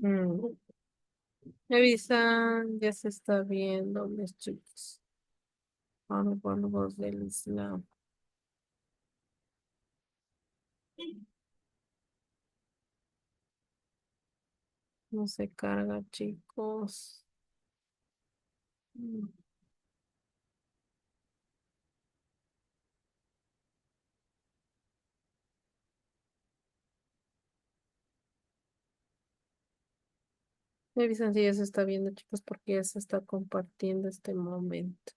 Mm, Me avisan, ya se está viendo, mis chicos. Árboles del Islam. No se carga, chicos. Mm, Me avisan si ya se está viendo, chicos, porque ya se está compartiendo este momento.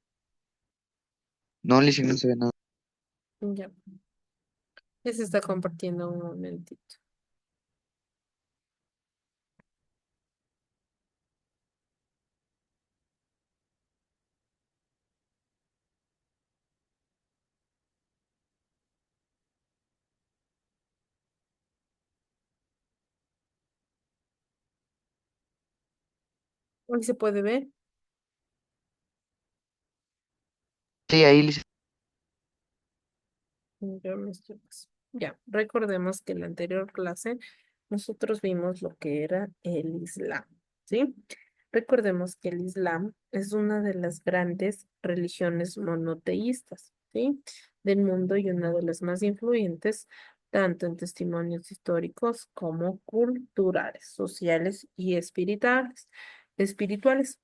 No, Lizzy, no se ve nada. Ya, ya se está compartiendo un momentito. Hoy se puede ver. Sí, ahí, Lizzy. Ya, mis chicos. Ya, recordemos que en la anterior clase nosotros vimos lo que era el Islam, ¿sí? Recordemos que el Islam es una de las grandes religiones monoteístas, ¿sí? Del mundo y una de las más influyentes, tanto en testimonios históricos como culturales, sociales y espirituales.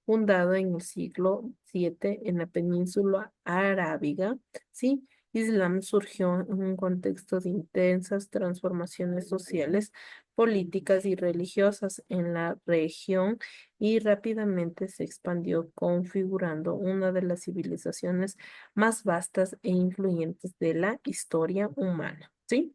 Fundado en el siglo VII en la península arábiga, ¿sí? Islam surgió en un contexto de intensas transformaciones sociales, políticas y religiosas en la región y rápidamente se expandió, configurando una de las civilizaciones más vastas e influyentes de la historia humana. ¿Sí?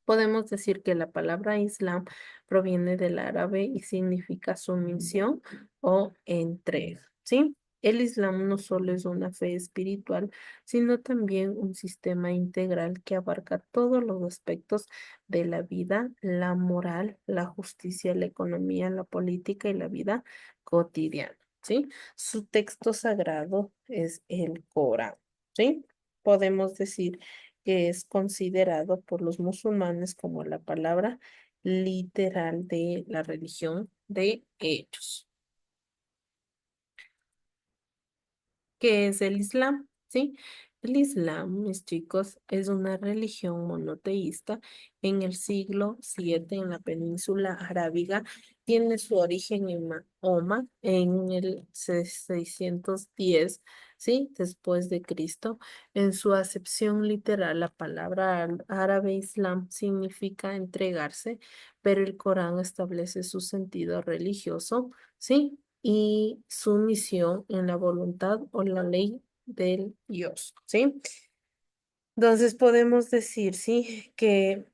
Podemos decir que la palabra Islam proviene del árabe y significa sumisión o entrega, ¿sí? El Islam no solo es una fe espiritual, sino también un sistema integral que abarca todos los aspectos de la vida, la moral, la justicia, la economía, la política y la vida cotidiana, ¿sí? Su texto sagrado es el Corán, ¿sí? Podemos decir que es considerado por los musulmanes como la palabra literal de la religión de ellos. ¿Qué es el Islam? ¿Sí? El Islam, mis chicos, es una religión monoteísta en el siglo VII en la península arábiga. Tiene su origen en Mahoma en el 610, ¿sí? Después de Cristo. En su acepción literal, la palabra árabe Islam significa entregarse, pero el Corán establece su sentido religioso, ¿sí? Y su misión en la voluntad o la ley del Dios, ¿sí? Entonces podemos decir, sí, que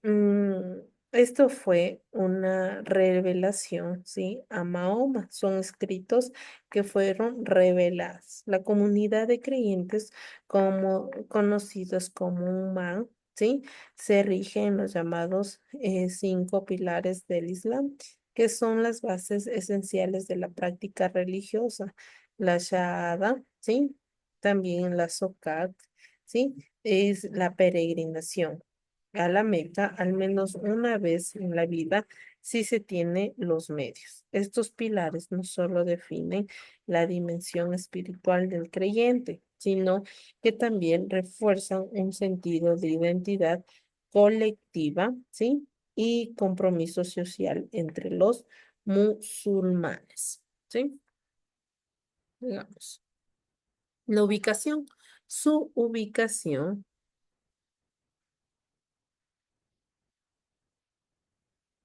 esto fue una revelación, ¿sí? A Mahoma. Son escritos que fueron revelados. La comunidad de creyentes, como conocidos como Ummah, ¿sí? Se rige en los llamados cinco pilares del Islam, que son las bases esenciales de la práctica religiosa. La Shahada, ¿sí? También la Sokat, ¿sí? Es la peregrinación a la Meca al menos una vez en la vida si se tiene los medios. Estos pilares no solo definen la dimensión espiritual del creyente, sino que también refuerzan un sentido de identidad colectiva, ¿sí? Y compromiso social entre los musulmanes, ¿sí? Digamos. La ubicación. Su ubicación.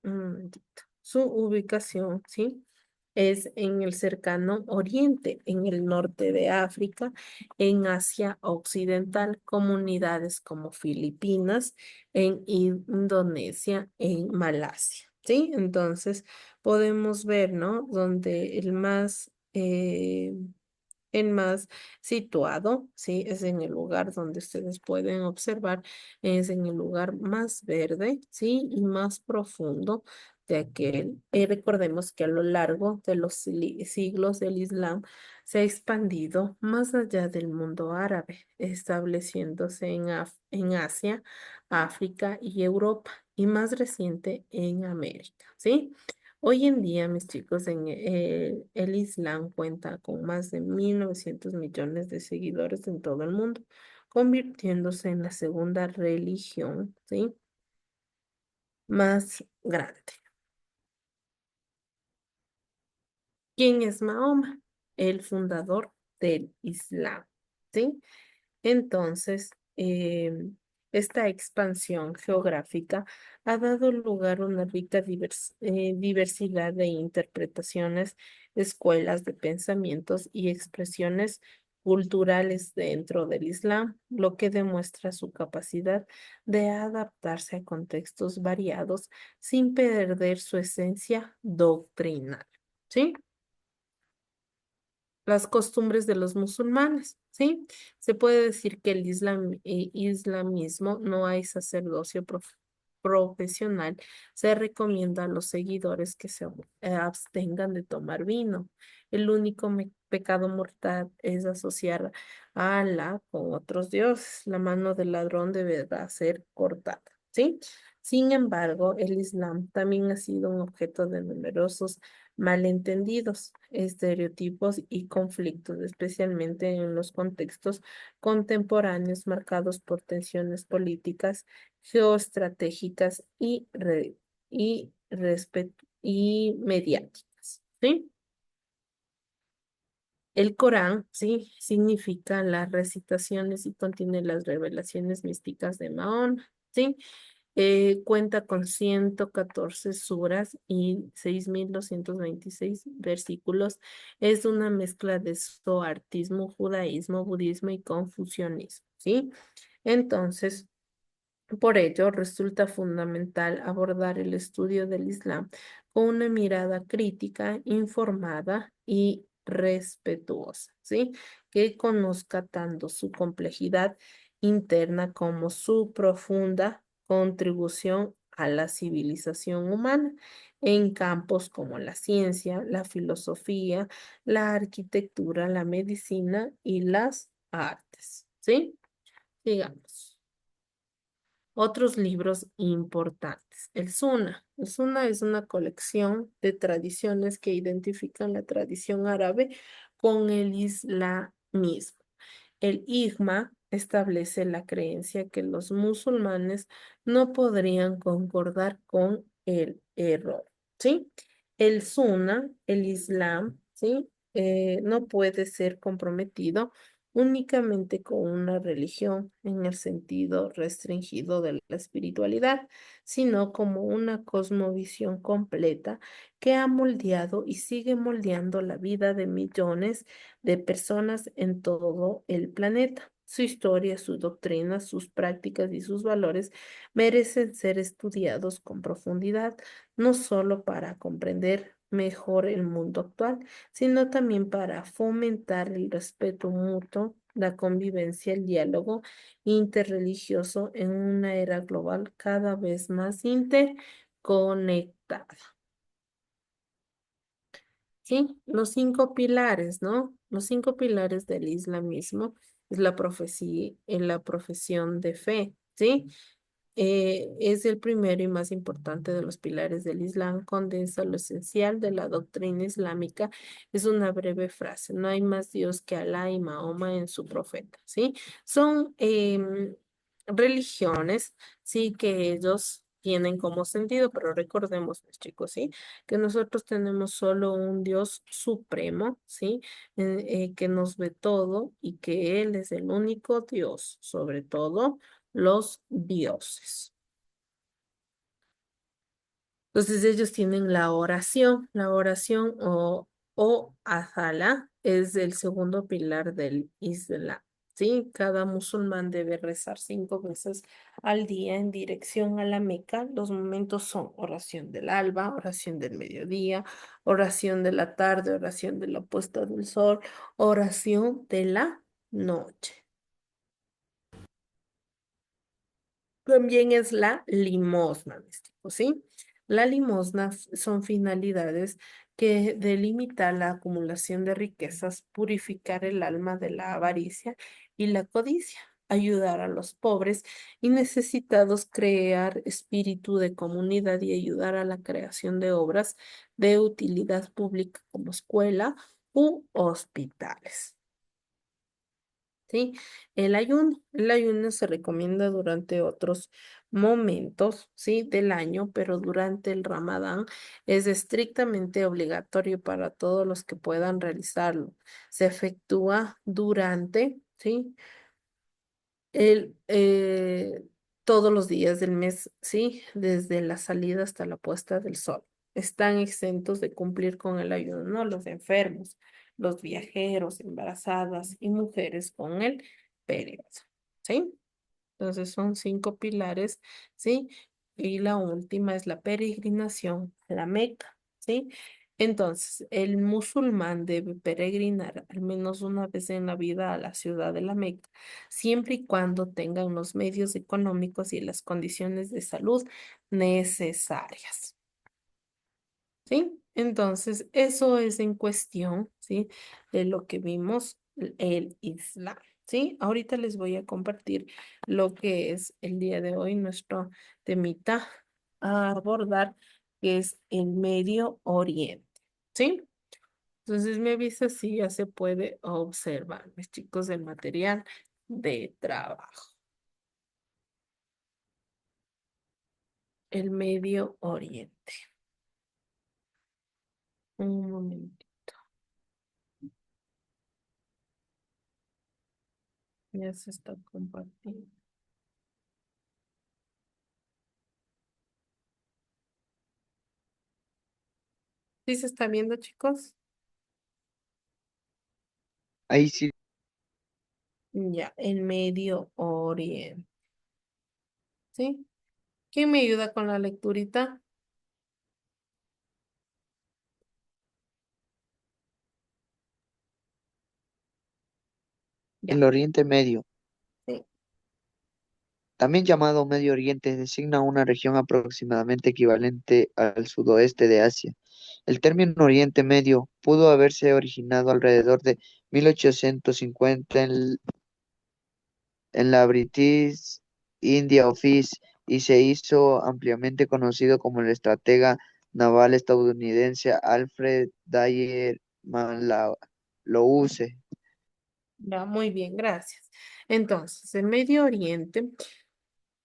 Un momentito. Su ubicación, ¿sí? Es en el cercano oriente, en el norte de África, en Asia Occidental, comunidades como Filipinas, en Indonesia, en Malasia, ¿sí? Entonces, podemos ver, ¿no? Donde el más situado, ¿sí? Es en el lugar donde ustedes pueden observar, es en el lugar más verde, ¿sí? Y más profundo de aquel. Y recordemos que a lo largo de los siglos del Islam se ha expandido más allá del mundo árabe, estableciéndose en Asia, África y Europa, y más reciente en América, ¿sí? Hoy en día, mis chicos, el Islam cuenta con más de 1.900 millones de seguidores en todo el mundo, convirtiéndose en la segunda religión, ¿sí?, más grande. ¿Quién es Mahoma? El fundador del Islam, ¿sí? Entonces, esta expansión geográfica ha dado lugar a una rica diversidad de interpretaciones, escuelas de pensamientos y expresiones culturales dentro del Islam, lo que demuestra su capacidad de adaptarse a contextos variados sin perder su esencia doctrinal. ¿Sí? Las costumbres de los musulmanes, ¿sí? Se puede decir que islamismo no hay sacerdocio profesional. Se recomienda a los seguidores que se abstengan de tomar vino. El único pecado mortal es asociar a Alá con otros dioses. La mano del ladrón deberá ser cortada, ¿sí? Sin embargo, el Islam también ha sido un objeto de numerosos malentendidos, estereotipos y conflictos, especialmente en los contextos contemporáneos marcados por tensiones políticas, geoestratégicas y mediáticas. ¿Sí? El Corán, sí, significa las recitaciones y contiene las revelaciones místicas de Mahón, ¿sí? Cuenta con 114 suras y 6.226 versículos. Es una mezcla de zoartismo, judaísmo, budismo y confucianismo, ¿sí? Entonces, por ello, resulta fundamental abordar el estudio del Islam con una mirada crítica, informada y respetuosa, ¿sí? Que conozca tanto su complejidad interna como su profunda contribución a la civilización humana en campos como la ciencia, la filosofía, la arquitectura, la medicina y las artes, ¿sí? Digamos. Otros libros importantes. El Suna. El Suna es una colección de tradiciones que identifican la tradición árabe con el islamismo. El Ijma establece la creencia que los musulmanes no podrían concordar con el error, ¿sí? El Sunna, el Islam, ¿sí? No puede ser comprometido únicamente con una religión en el sentido restringido de la espiritualidad, sino como una cosmovisión completa que ha moldeado y sigue moldeando la vida de millones de personas en todo el planeta. Su historia, su doctrina, sus prácticas y sus valores merecen ser estudiados con profundidad, no solo para comprender mejor el mundo actual, sino también para fomentar el respeto mutuo, la convivencia, el diálogo interreligioso en una era global cada vez más interconectada. Sí, los cinco pilares, ¿no? Los cinco pilares del islamismo es la profecía, la profesión de fe, ¿sí? Es el primero y más importante de los pilares del Islam, condensa lo esencial de la doctrina islámica. Es una breve frase, no hay más Dios que Alá y Mahoma en su profeta, ¿sí? Son religiones, sí, que ellos tienen como sentido, pero recordemos, mis chicos, ¿sí? Que nosotros tenemos solo un Dios supremo, ¿sí? Que nos ve todo y que Él es el único Dios, sobre todo los dioses. Entonces ellos tienen la oración o azala es el segundo pilar del Islam. ¿Sí? Cada musulmán debe rezar 5 veces al día en dirección a la Meca. Los momentos son oración del alba, oración del mediodía, oración de la tarde, oración de la puesta del sol, oración de la noche. También es la limosna, mis tipos, ¿sí? La limosna son finalidades que delimitan la acumulación de riquezas, purificar el alma de la avaricia y la codicia. ayudar a los pobres y necesitados, crear espíritu de comunidad y ayudar a la creación de obras de utilidad pública como escuela u hospitales. ¿Sí? El ayuno se recomienda durante otros momentos, ¿sí? Del año, pero durante el Ramadán es estrictamente obligatorio para todos los que puedan realizarlo. Se efectúa durante, ¿sí? el, eh, Todos los días del mes, ¿sí? Desde la salida hasta la puesta del sol. Están exentos de cumplir con el ayuno, ¿no? Los enfermos, los viajeros, embarazadas y mujeres con el periodo, ¿sí? Entonces son 5 pilares, ¿sí? Y la última es la peregrinación a la Meca, ¿sí? Entonces, el musulmán debe peregrinar al menos una vez en la vida a la ciudad de la Meca, siempre y cuando tengan los medios económicos y las condiciones de salud necesarias. ¿Sí? Entonces, eso es en cuestión, ¿sí? De lo que vimos el Islam, ¿sí? Ahorita les voy a compartir lo que es el día de hoy nuestro temita a abordar, que es el Medio Oriente, ¿sí? Entonces, me avisa si ya se puede observar, mis chicos, el material de trabajo. El Medio Oriente. Un momento, ya se está compartiendo. ¿Sí se está viendo, chicos? Ahí sí, Ya, el Medio Oriente. ¿Sí? ¿Quién me ayuda con la lecturita? Ya, el Oriente Medio, sí. también llamado Medio Oriente, designa una región aproximadamente equivalente al sudoeste de Asia. El término Oriente Medio pudo haberse originado alrededor de 1850 en la British India Office y se hizo ampliamente conocido como el estratega naval estadounidense Alfred Dyer Mallouse. Ya, muy bien, gracias. Entonces, el Medio Oriente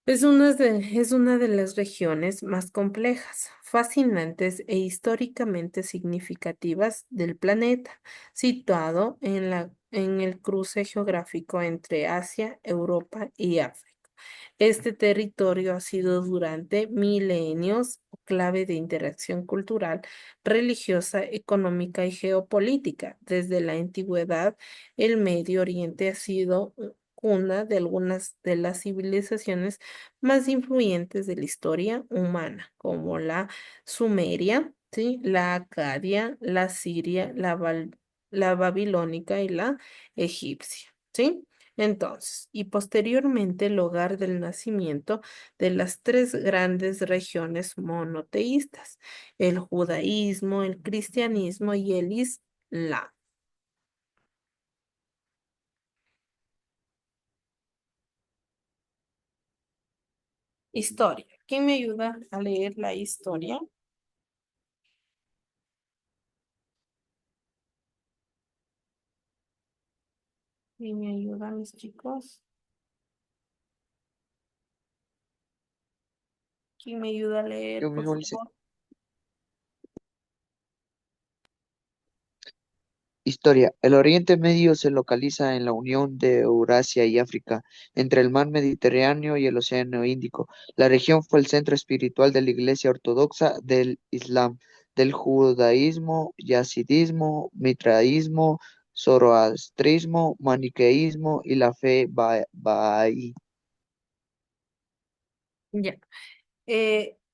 es una de las regiones más complejas, fascinantes e históricamente significativas del planeta, situado en el cruce geográfico entre Asia, Europa y África. Este territorio ha sido durante milenios clave de interacción cultural, religiosa, económica y geopolítica. Desde la antigüedad, el Medio Oriente ha sido una de algunas de las civilizaciones más influyentes de la historia humana, como la Sumeria, ¿sí? La Acadia, la Siria, la babilónica y la egipcia, ¿sí? Entonces, y posteriormente el hogar del nacimiento de las tres grandes regiones monoteístas, el judaísmo, el cristianismo y el islam. Historia. ¿Quién me ayuda a leer la historia? ¿Quién me ayuda, mis chicos? ¿Quién me ayuda a leer, Yo por mismo hice favor? historia. El Oriente Medio se localiza en la unión de Eurasia y África, entre el mar Mediterráneo y el Océano Índico. La región fue el centro espiritual de la Iglesia Ortodoxa, del Islam, del judaísmo, yazidismo, mitraísmo, zoroastrismo, maniqueísmo y la fe bahá'í. Ya.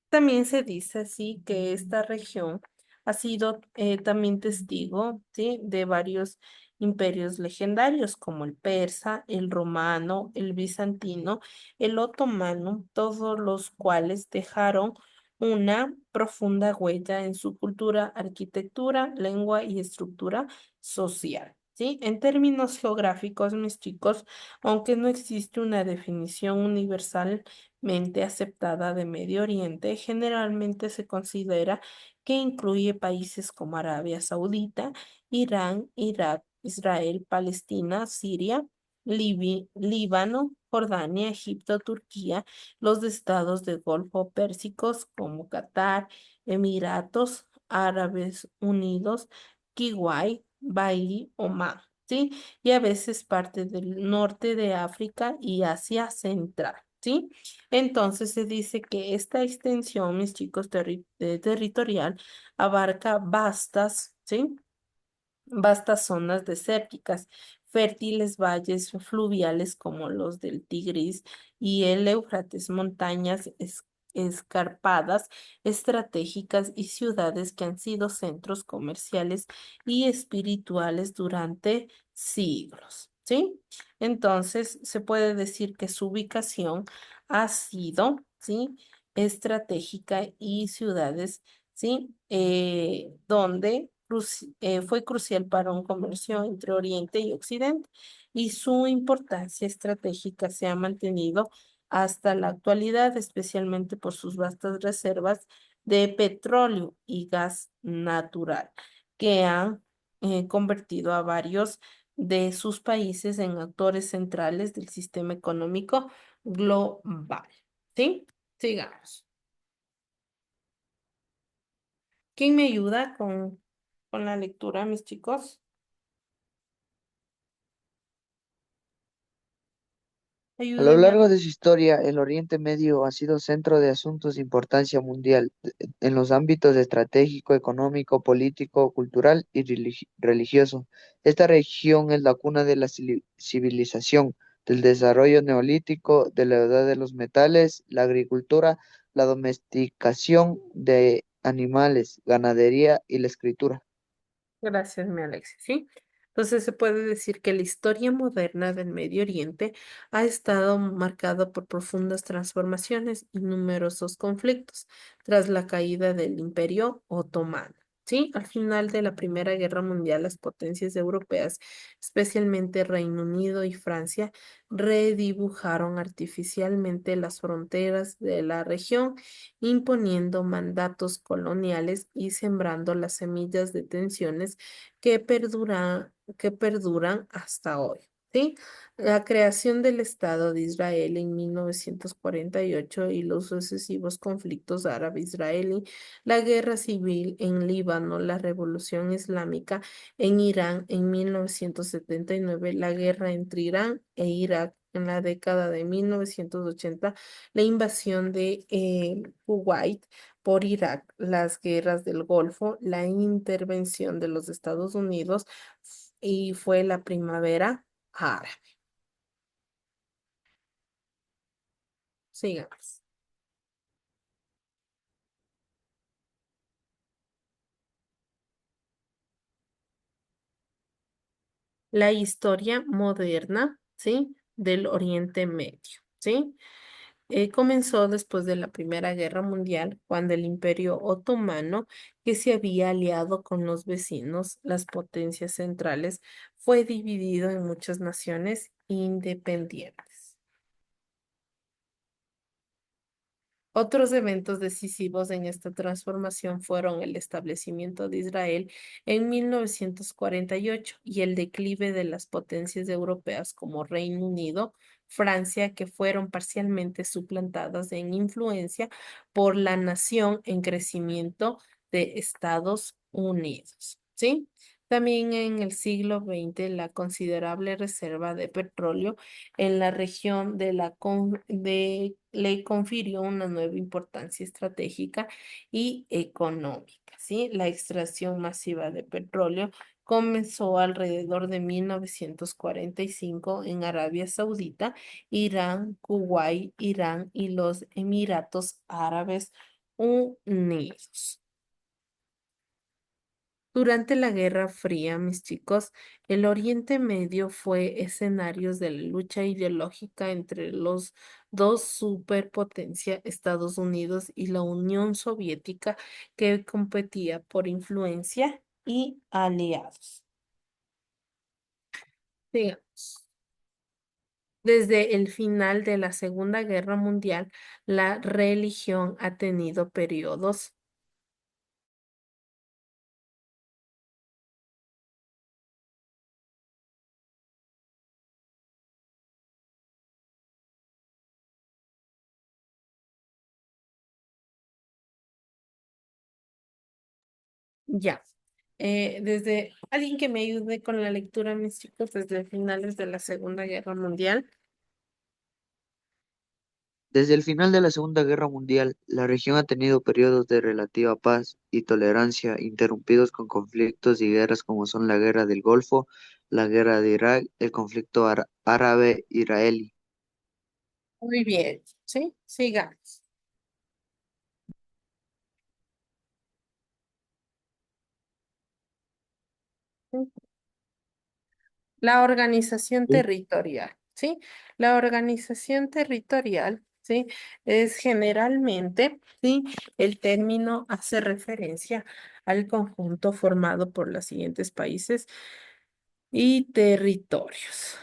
También se dice así que esta región ha sido también testigo, ¿sí? De varios imperios legendarios como el persa, el romano, el bizantino, el otomano, todos los cuales dejaron una profunda huella en su cultura, arquitectura, lengua y estructura social. ¿sí? En términos geográficos, mis chicos, aunque no existe una definición universalmente aceptada de Medio Oriente, generalmente se considera que incluye países como Arabia Saudita, Irán, Irak, Israel, Palestina, Siria, Líbano, Jordania, Egipto, Turquía, los estados del Golfo Pérsico como Qatar, Emiratos Árabes Unidos, Kuwait, Bailey, Omán, ¿sí? Y a veces parte del norte de África y Asia Central, ¿sí? Entonces se dice que esta extensión, mis chicos, territorial abarca vastas, ¿sí? Vastas zonas desérticas, fértiles valles fluviales como los del Tigris y el Éufrates, montañas escarpadas, estratégicas y ciudades que han sido centros comerciales y espirituales durante siglos, ¿sí? Entonces, se puede decir que su ubicación ha sido, ¿sí? Estratégica y ciudades, ¿sí? Donde fue crucial para un comercio entre Oriente y Occidente y su importancia estratégica se ha mantenido hasta la actualidad, especialmente por sus vastas reservas de petróleo y gas natural, que han convertido a varios de sus países en actores centrales del sistema económico global. ¿Sí? Sigamos. ¿Quién me ayuda con la lectura, mis chicos? A lo Ayúdeme a... largo de su historia, el Oriente Medio ha sido centro de asuntos de importancia mundial en los ámbitos estratégico, económico, político, cultural y religioso. Esta región es la cuna de la civilización, del desarrollo neolítico, de la edad de los metales, la agricultura, la domesticación de animales, ganadería y la escritura. Gracias, mi Alexis, ¿sí? Entonces se puede decir que la historia moderna del Medio Oriente ha estado marcada por profundas transformaciones y numerosos conflictos tras la caída del Imperio Otomano. Sí, al final de la Primera Guerra Mundial, las potencias europeas, especialmente Reino Unido y Francia, redibujaron artificialmente las fronteras de la región, imponiendo mandatos coloniales y sembrando las semillas de tensiones que perduran hasta hoy. ¿Sí? La creación del Estado de Israel en 1948 y los sucesivos conflictos árabe-israelí, la guerra civil en Líbano, la revolución islámica en Irán en 1979, la guerra entre Irán e Irak en la década de 1980, la invasión de Kuwait por Irak, las guerras del Golfo, la intervención de los Estados Unidos y fue la primavera árabe. Sigamos. La historia moderna, ¿sí? Del Oriente Medio, ¿sí? Comenzó después de la Primera Guerra Mundial, cuando el Imperio Otomano, que se había aliado con los vecinos, las potencias centrales, fue dividido en muchas naciones independientes. Otros eventos decisivos en esta transformación fueron el establecimiento de Israel en 1948 y el declive de las potencias europeas como Reino Unido, Francia, que fueron parcialmente suplantadas en influencia por la nación en crecimiento de Estados Unidos. ¿Sí? También en el siglo XX, la considerable reserva de petróleo en la región le confirió una nueva importancia estratégica y económica, ¿sí? La extracción masiva de petróleo comenzó alrededor de 1945 en Arabia Saudita, Irán, Kuwait, Irán y los Emiratos Árabes Unidos. Durante la Guerra Fría, mis chicos, el Oriente Medio fue escenarios de la lucha ideológica entre los dos superpotencias, Estados Unidos y la Unión Soviética, que competía por influencia y aliados. Sigamos. Desde el final de la Segunda Guerra Mundial, la religión ha tenido periodos. Ya. Desde alguien que me ayude con la lectura, mis chicos, desde finales de la Segunda Guerra Mundial. Desde el final de la Segunda Guerra Mundial, la región ha tenido periodos de relativa paz y tolerancia, interrumpidos con conflictos y guerras como son la Guerra del Golfo, la Guerra de Irak, el conflicto árabe-israelí. Muy bien, ¿sí? Sigamos. La organización Sí. territorial, ¿sí? La organización territorial, ¿sí? Es generalmente, ¿sí? El término hace referencia al conjunto formado por los siguientes países y territorios.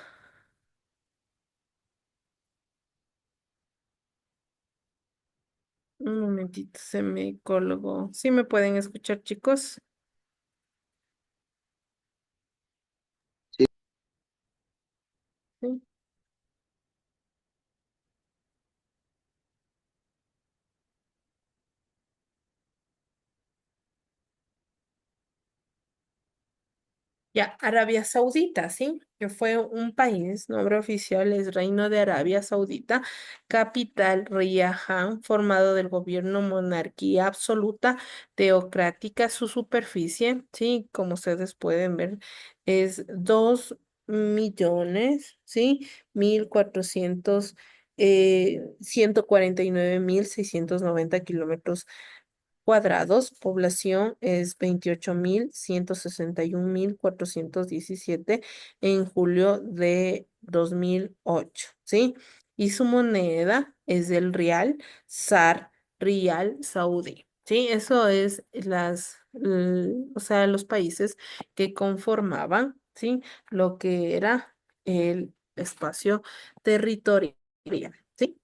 Un momentito, se me colgó. ¿Sí me pueden escuchar, chicos? Sí. Ya, Arabia Saudita, ¿sí? Que fue un país, nombre oficial es Reino de Arabia Saudita, capital Riyadh, formado del gobierno monarquía absoluta, teocrática, su superficie, ¿sí? Como ustedes pueden ver, es 2 millones, ¿sí? 1.400, 149.690 kilómetros cuadrados, población es 28.161.417 en julio de 2008, ¿sí? Y su moneda es el rial saudí, ¿sí? Eso es o sea, los países que conformaban, ¿sí? Lo que era el espacio territorial, ¿sí?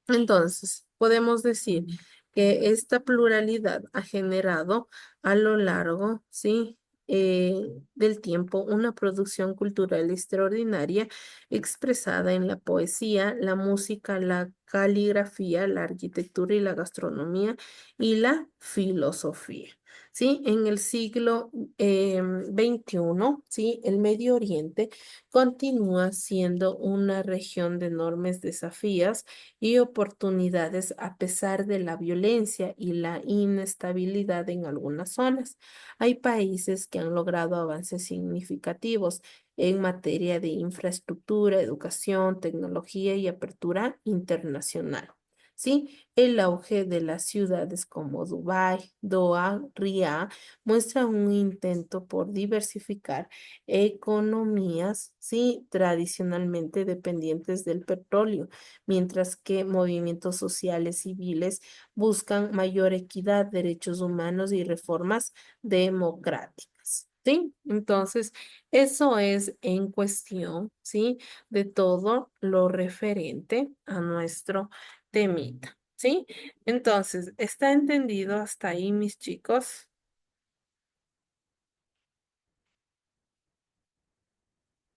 Entonces, podemos decir que esta pluralidad ha generado a lo largo, ¿sí? Del tiempo una producción cultural extraordinaria expresada en la poesía, la música, la caligrafía, la arquitectura y la gastronomía y la filosofía. ¿Sí? En el siglo XXI, ¿sí? El Medio Oriente continúa siendo una región de enormes desafíos y oportunidades a pesar de la violencia y la inestabilidad en algunas zonas. Hay países que han logrado avances significativos en materia de infraestructura, educación, tecnología y apertura internacional. Sí, el auge de las ciudades como Dubái, Doha, Riad muestra un intento por diversificar economías, sí, tradicionalmente dependientes del petróleo, mientras que movimientos sociales civiles buscan mayor equidad, derechos humanos y reformas democráticas. ¿Sí? Entonces, eso es en cuestión, ¿sí? De todo lo referente a nuestro temita, ¿sí? Entonces, ¿está entendido hasta ahí, mis chicos?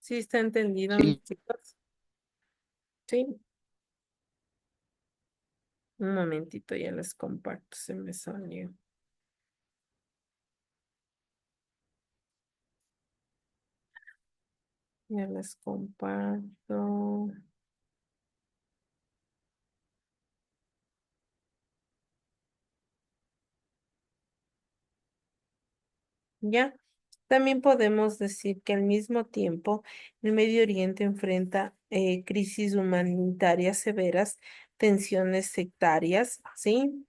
¿Sí está entendido, mis Sí, chicos? Sí. Un momentito, ya les comparto, se me salió. Ya les comparto. ¿Ya? También podemos decir que al mismo tiempo el Medio Oriente enfrenta crisis humanitarias severas, tensiones sectarias, ¿sí?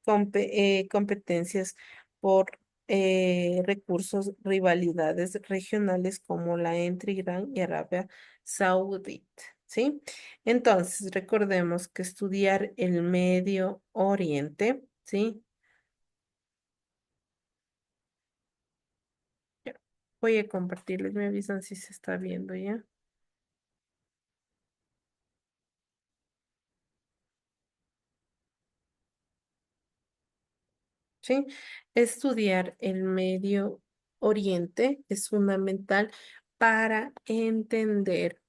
Competencias por recursos, rivalidades regionales como la entre Irán y Arabia Saudita, ¿sí? Entonces, recordemos que estudiar el Medio Oriente, ¿sí? Ya. Voy a compartirles, me avisan si se está viendo ya. ¿sí? Estudiar el Medio Oriente es fundamental para entender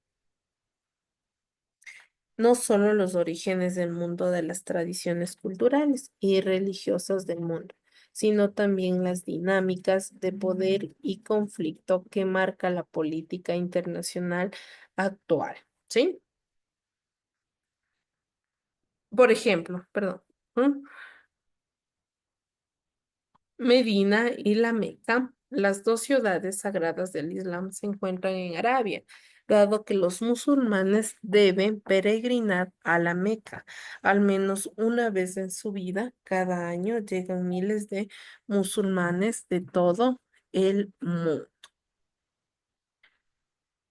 no solo los orígenes del mundo de las tradiciones culturales y religiosas del mundo, sino también las dinámicas de poder y conflicto que marca la política internacional actual, ¿sí? Por ejemplo, perdón. ¿Mm? Medina y la Meca, las dos ciudades sagradas del Islam, se encuentran en Arabia, dado que los musulmanes deben peregrinar a la Meca al menos una vez en su vida. Cada año llegan miles de musulmanes de todo el mundo.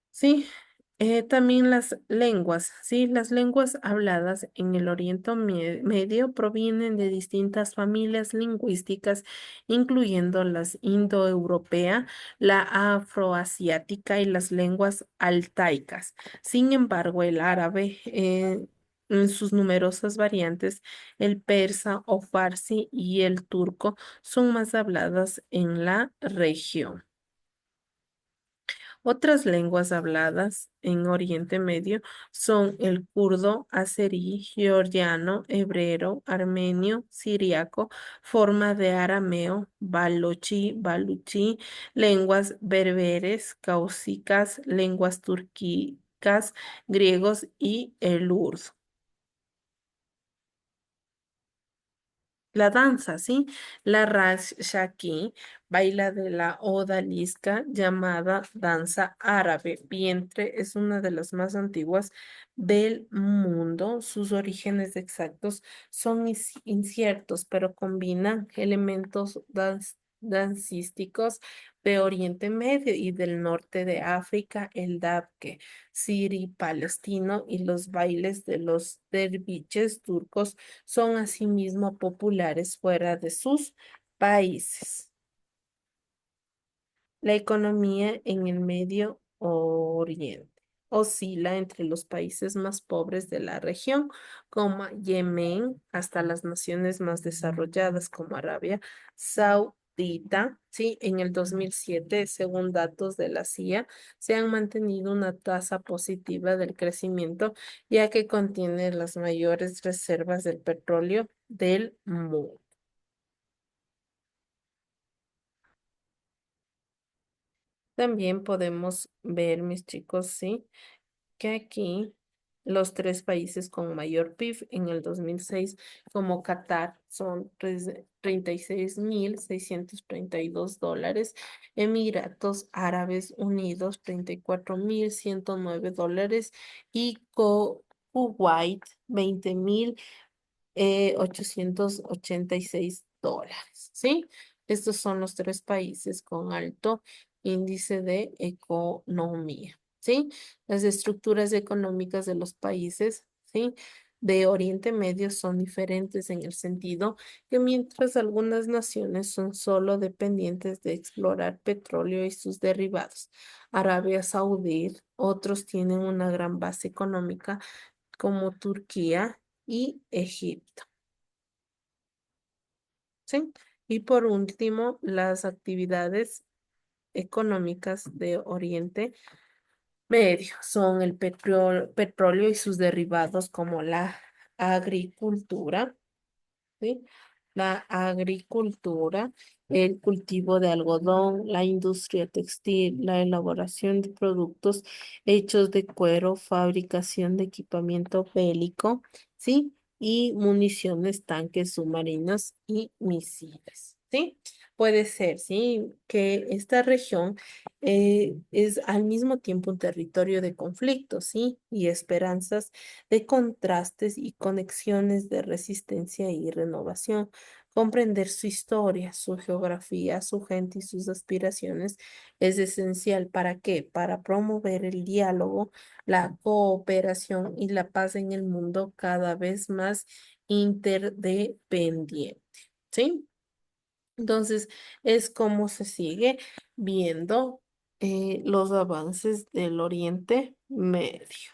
Sí, también las lenguas, sí, las lenguas habladas en el Medio provienen de distintas familias lingüísticas, incluyendo las indoeuropea, la afroasiática y las lenguas altaicas. Sin embargo, el árabe, en sus numerosas variantes, el persa o farsi y el turco son más habladas en la región. Otras lenguas habladas en Oriente Medio son el kurdo, azerí, georgiano, hebreo, armenio, siriaco, forma de arameo, baluchí, lenguas berberes, cáusicas, lenguas turquicas, griegos y el urdu. La danza, ¿sí? La Rajshaki baila de la odalisca llamada danza árabe. Vientre es una de las más antiguas del mundo. Sus orígenes exactos son inciertos, pero combinan elementos dancísticos de Oriente Medio y del norte de África, el dabke, siri palestino y los bailes de los derviches turcos son asimismo populares fuera de sus países. La economía en el Medio Oriente oscila entre los países más pobres de la región, como Yemen, hasta las naciones más desarrolladas, como Arabia Saudita. Sí, en el 2007, según datos de la CIA, se han mantenido una tasa positiva del crecimiento, ya que contiene las mayores reservas del petróleo del mundo. También podemos ver, mis chicos, sí, que aquí los tres países con mayor PIB en el 2006, como Qatar, son 36.632 dólares, Emiratos Árabes Unidos, 34.109 dólares y Kuwait, 886 dólares, ¿sí? Estos son los tres países con alto índice de economía, ¿sí? Las estructuras económicas de los países, ¿sí? De Oriente Medio son diferentes en el sentido que mientras algunas naciones son solo dependientes de explorar petróleo y sus derivados, Arabia Saudí, otros tienen una gran base económica como Turquía y Egipto. ¿Sí? Y por último, las actividades económicas de Oriente Medio son el petróleo y sus derivados como la agricultura, ¿sí? La agricultura, el cultivo de algodón, la industria textil, la elaboración de productos hechos de cuero, fabricación de equipamiento bélico, ¿sí? Y municiones, tanques submarinos y misiles, ¿sí? Puede ser, ¿sí? Que esta región es al mismo tiempo un territorio de conflictos, ¿sí? Y esperanzas de contrastes y conexiones de resistencia y renovación. Comprender su historia, su geografía, su gente y sus aspiraciones es esencial. ¿Para qué? Para promover el diálogo, la cooperación y la paz en el mundo cada vez más interdependiente. ¿Sí? Entonces, es como se sigue viendo los avances del Oriente Medio.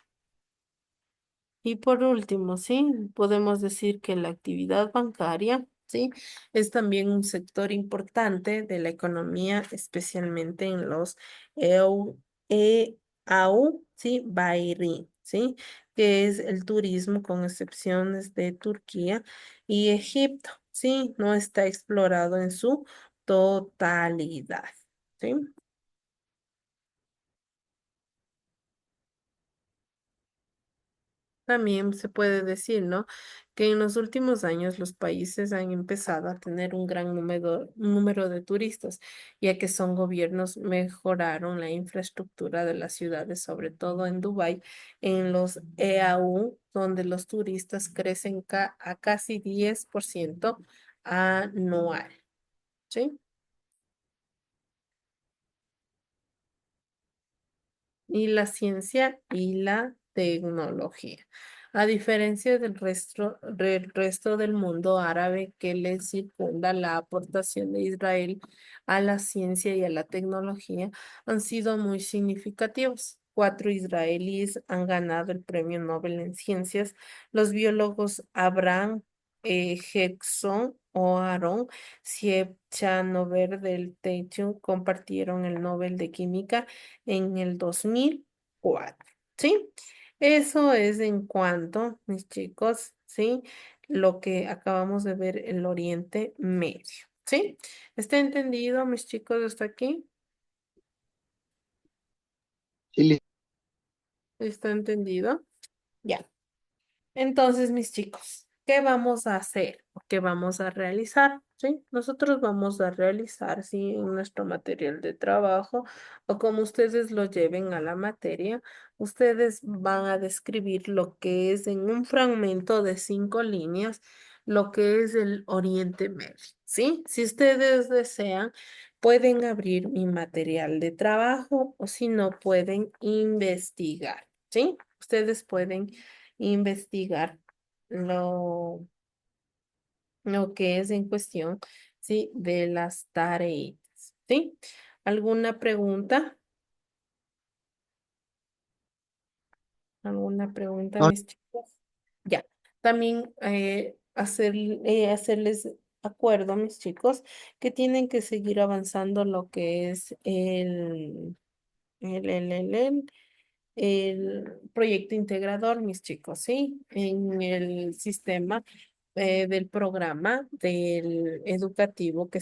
Y por último, sí, podemos decir que la actividad bancaria ¿sí? Es también un sector importante de la economía, especialmente en los EU, EAU, ¿sí? Bahrein, ¿sí? Que es el turismo con excepciones de Turquía y Egipto, ¿sí? No está explorado en su totalidad, ¿sí? También se puede decir, ¿no? Que en los últimos años los países han empezado a tener un número de turistas, ya que son gobiernos mejoraron la infraestructura de las ciudades, sobre todo en Dubái, en los EAU, donde los turistas crecen a casi 10% anual, ¿sí? Y la ciencia y la tecnología. A diferencia del resto del mundo árabe que le circunda, la aportación de Israel a la ciencia y a la tecnología han sido muy significativos. Cuatro israelíes han ganado el Premio Nobel en Ciencias. Los biólogos Abraham Jackson o Aaron Ciechanover del Techo compartieron el Nobel de Química en el 2004, ¿sí? Eso es en cuanto, mis chicos, ¿sí? Lo que acabamos de ver, el Oriente Medio, ¿sí? ¿Está entendido, mis chicos, hasta aquí? Sí, ¿Está entendido? Ya. Entonces, mis chicos, ¿qué vamos a hacer? ¿O qué vamos a realizar? ¿Sí? Nosotros vamos a realizar, sí, en nuestro material de trabajo o como ustedes lo lleven a la materia, ustedes van a describir lo que es en un fragmento de 5 líneas, lo que es el Oriente Medio, ¿sí? Si ustedes desean, pueden abrir mi material de trabajo o si no, pueden investigar, ¿sí? Ustedes pueden investigar lo, lo que es en cuestión, ¿sí? De las tareas, ¿sí? ¿Alguna pregunta? ¿Alguna pregunta, no, mis chicos? Ya. También hacerles acuerdo, mis chicos, que tienen que seguir avanzando lo que es el, el, el, el, el proyecto integrador, mis chicos, ¿sí? En el sistema del programa del educativo que